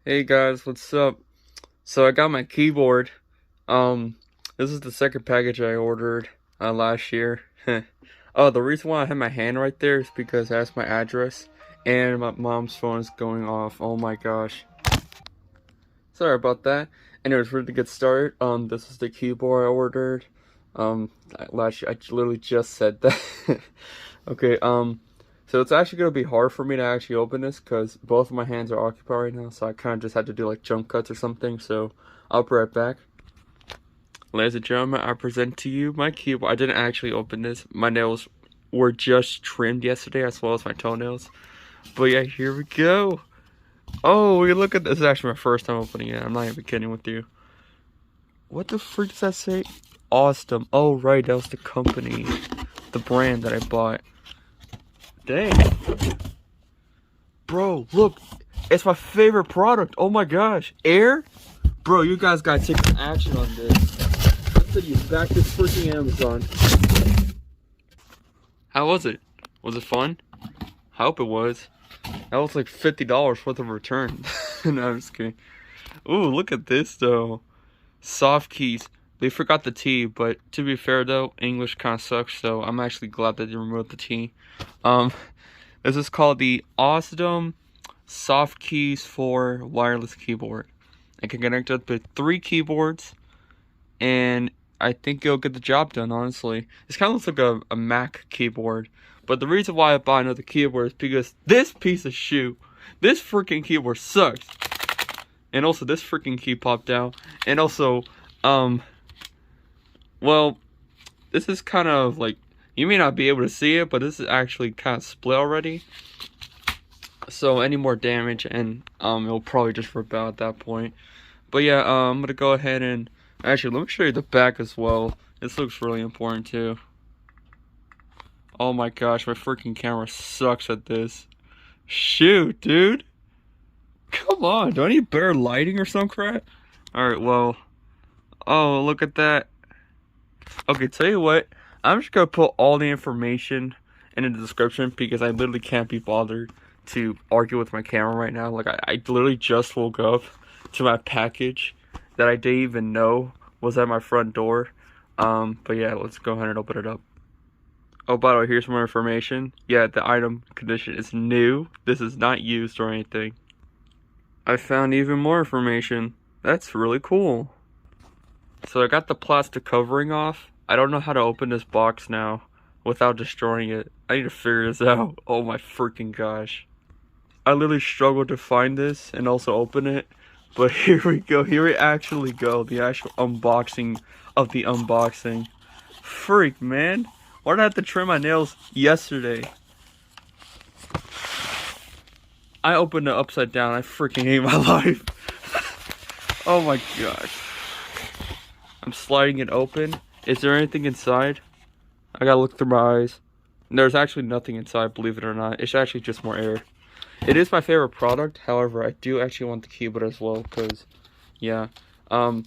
Hey guys, what's up? So I got my keyboard. This is the second package I ordered last year. Oh, the reason why I have my hand right there is because that's my address and my mom's phone is going off. Oh my gosh. Sorry about that. Anyways, ready to get started. This is the keyboard I ordered. Last year I literally just said that. Okay, so it's actually gonna be hard for me to actually open this because both of my hands are occupied right now, so I kind of just had to do like jump cuts or something. So I'll be right back. Ladies and gentlemen, I present to you my keyboard. I didn't actually open this. My nails were just trimmed yesterday, as well as my toenails. But yeah, here we go. Oh, look at this. This is actually my first time opening it. I'm not even kidding with you. What the freak does that say? AUSDOM. Oh, right, that was the company, the brand that I bought. Dang. Bro, look. It's my favorite product. Oh my gosh. Air? Bro, you guys gotta take some action on this. I said you back this freaking Amazon. How was it? Was it fun? I hope it was. That was like $50 worth of return. No, I'm just kidding. Ooh, look at this though. Sofkeys. They forgot the T, but to be fair though, English kind of sucks, so I'm actually glad that they removed the T. This is called the AUSDOM Sofkeys4 wireless keyboard. It can connect up to 3 keyboards, and I think it'll get the job done, honestly. This kind of looks like a Mac keyboard, but the reason why I bought another keyboard is because this piece of shit, this freaking keyboard sucks. And also this freaking key popped out, and also, well, this is kind of like, you may not be able to see it, but this is actually kind of split already. So any more damage and it'll probably just rip out at that point. But yeah, I'm gonna go ahead and actually let me show you the back as well. This looks really important too. Oh my gosh, my freaking camera sucks at this. Shoot, dude. Come on, do I need better lighting or some crap? Alright, well. Oh, look at that. Okay, tell you what. I'm just gonna put all the information in the description because I literally can't be bothered to argue with my camera right now. Like, I literally just woke up to my package that I didn't even know was at my front door. But yeah, let's go ahead and open it up. Oh, by the way, here's more information. Yeah, the item condition is new. This is not used or anything. I found even more information. That's really cool. So I got the plastic covering off. I don't know how to open this box now without destroying it. I need to figure this out. Oh my freaking gosh. I literally struggled to find this and also open it. But here we go. Here we actually go. The actual unboxing of the unboxing. Freak, man. Why did I have to trim my nails yesterday? I opened it upside down. I freaking hate my life. Oh my gosh. I'm sliding it open. Is there anything inside? I gotta look through my eyes. There's actually nothing inside, believe it or not. It's actually just more air. It is my favorite product. However, I do actually want the keyboard as well, because, yeah. Oh,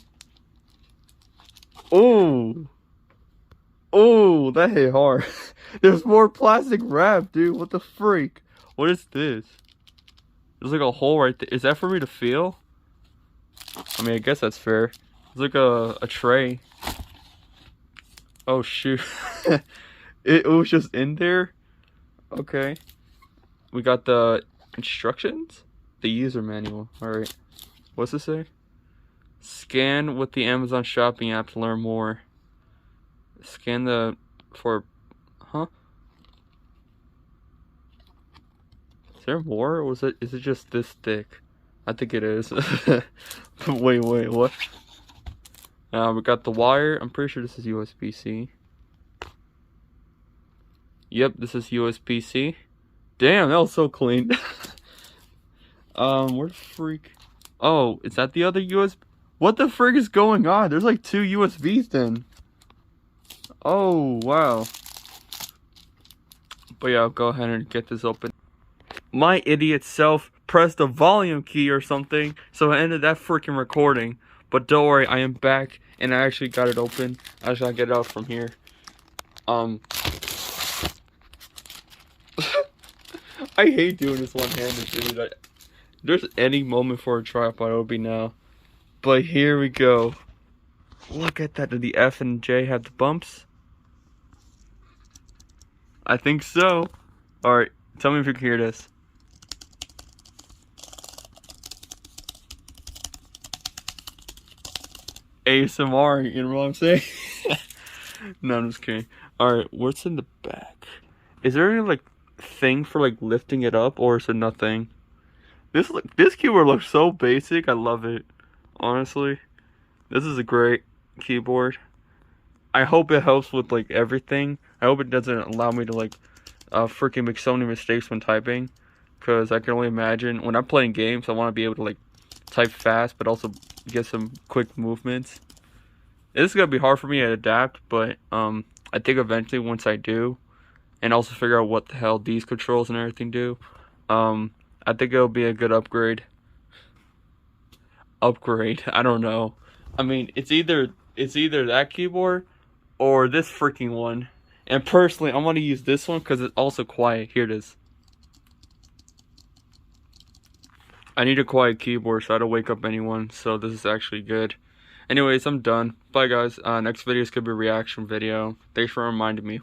that hit hard. There's more plastic wrap, dude. What the freak? What is this? There's like a hole right there. Is that for me to feel? I mean, I guess that's fair. It's like a tray. Oh, shoot. It was just in there? Okay. We got the instructions? The user manual. Alright. What's this say? Scan with the Amazon shopping app to learn more. Scan the... for... Huh? Is there more? Or is it just this thick? I think it is. Wait, what? We got the wire. I'm pretty sure this is USB-C. Yep, this is USB-C. Damn, that was so clean. Where the freak? Oh, is that the other USB? What the freak is going on? There's like 2 USBs then. Oh, wow. But yeah, I'll go ahead and get this open. My idiot self pressed the volume key or something, so I ended that freaking recording. But don't worry, I am back, and I actually got it open. I just gotta get it out from here. I hate doing this one-handed, dude. there's any moment for a tripod, it would be now. But here we go. Look at that. Did the F and J have the bumps? I think so. Alright, tell me if you can hear this. ASMR, you know what I'm saying? No, I'm just kidding. Alright, what's in the back? Is there any like thing for like lifting it up, or is it nothing? This keyboard looks so basic. I love it. Honestly, this is a great keyboard. I hope it helps with like everything. I hope it doesn't allow me to like freaking make so many mistakes when typing, because I can only imagine when I'm playing games I want to be able to like type fast but also get some quick movements. This is gonna be hard for me to adapt, but I think eventually once I do, and also figure out what the hell these controls and everything do, I think it'll be a good upgrade. I don't know. I mean, it's either that keyboard or this freaking one. And personally, I'm gonna use this one because it's also quiet. Here it is. I need a quiet keyboard so I don't wake up anyone. So this is actually good. Anyways, I'm done. Bye guys. Next video is gonna be a reaction video. Thanks for reminding me.